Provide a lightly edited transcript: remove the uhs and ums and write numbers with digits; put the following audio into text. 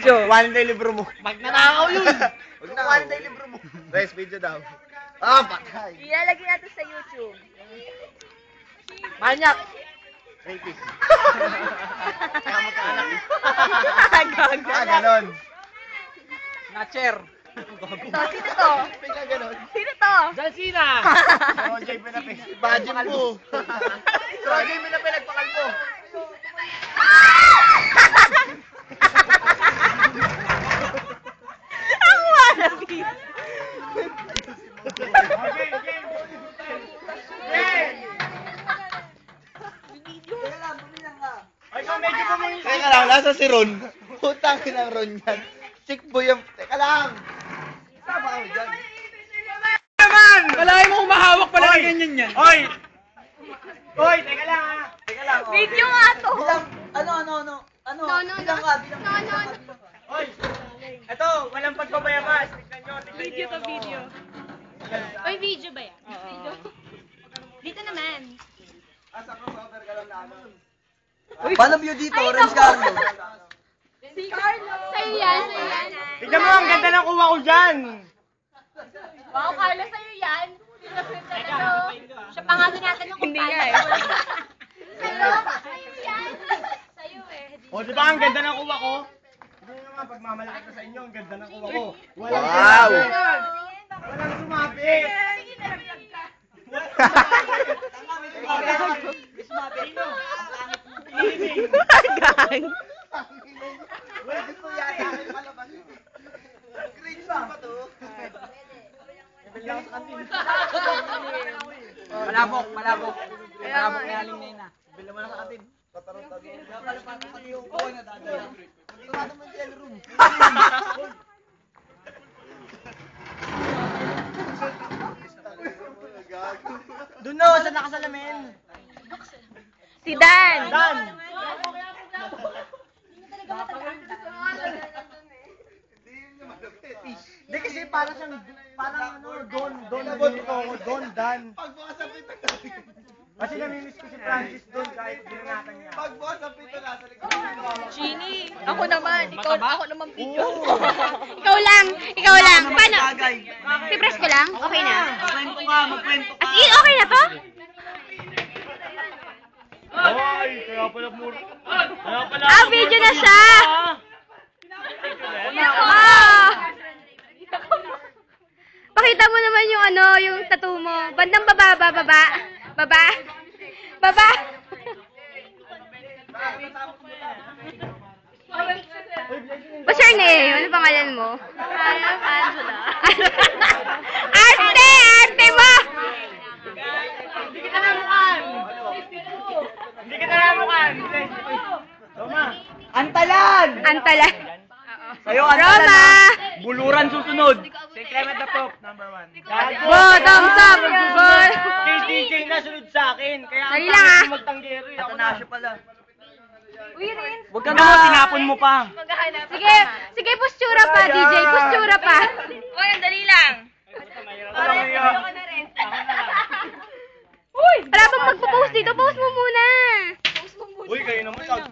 video. Kuhanin tayo libro mo. Magnanakaw yun. Kuhanin tayo libro mo. Guys, video daw. Ah, patay. Ilalagay natin sa YouTube. Manyak. Rapist. Kaya magkaanak eh. Ah, ganon. Natcher. Ito, sino to? Pika ganon. Sino to? John Cena. Roger Pinapis. Bajin mo. Roger Pinapis, nagpakalbo. Ang wannabe. Teka lang, nasa si Ron. Putang ng Ron yan. Chick boy yung... Teka lang. Sama kami dyan. Naman! Kalahin mo humahawak pala ng ganyan yan. Oy! Oy, teka lang ha. Teka lang. Oh. Video nga to. Bilang, ano? Bilang ka. Oy! Ito, walang pagpabayabas. Tignan nyo, tignan Video nyo, to ano. video. Oy, video ba yan? Video. Dito naman. Asa crossover ka lang na ano. Paano view dito, Orange Carlo? Si Carlo. Sa'yo yan, sa'yo yan. Tignan mo, ang ganda ng kuha ko dyan. Wow, Carlo, sa'yo yan. Siya pa nga tinatanong kung Hindi nga eh. Sa'yo, sa'yo yan. Sa'yo eh. O, di ba ang ganda ng kuha ko? Hindi naman, pagmamalaki ko sa inyo, ang ganda ng kuha ko. Walang Wow! sumabi. Walang sumabi. Gang. Wala gusto yata akin palabas. Cringe pa to. Malabok, malabok. Malabok na aling na yun ah. Bila mo na sa atin. Patarong-tarong. Yung kuha na dadala. Tingnan mo yung jail room. Doon no, sa nakasalamin. Si Dan. Dan! Hindi kasi parang siyang, parang ano, Don Dan. Pagbukas ang pito natin. Kasi namimiss ko si Francis doon kahit binangatan niya. Pagbukas ang pito nasa likod. Chini. Ako naman. Ako naman video. Ikaw lang. Ikaw lang. Paano? Pipress ko lang? Okay na? Magkwento ka, magkwento ka. As in, okay na to? Ay, kaya pala mura. Kaya pala. Ah, video na siya! Ah! Pakita mo naman yung ano, yung tattoo mo. Bandang baba. Baba. What's your name? Ano pangalan mo? Angela. Arte mo! Hindi kita namukan. Hindi kita namukan. Toma. Antalan! Antala. Sa'yo, Roma! Buluran susunod. Si Clement the Pop, number 1. Thumbs up! Boy! Kay DJ na sunod sa akin. Kaya ang Dali lang, pangit ah. mo magtanggero. Ako na. pala. Uy, Rin. Huwag ka na, tinapon mo pa. Maghahanap. Sige, postura pa, DJ. Postura pa. Uy, ang dali lang. Ako na rin. Wala bang magpo-post dito? Post mo muna. Uy, kayo naman.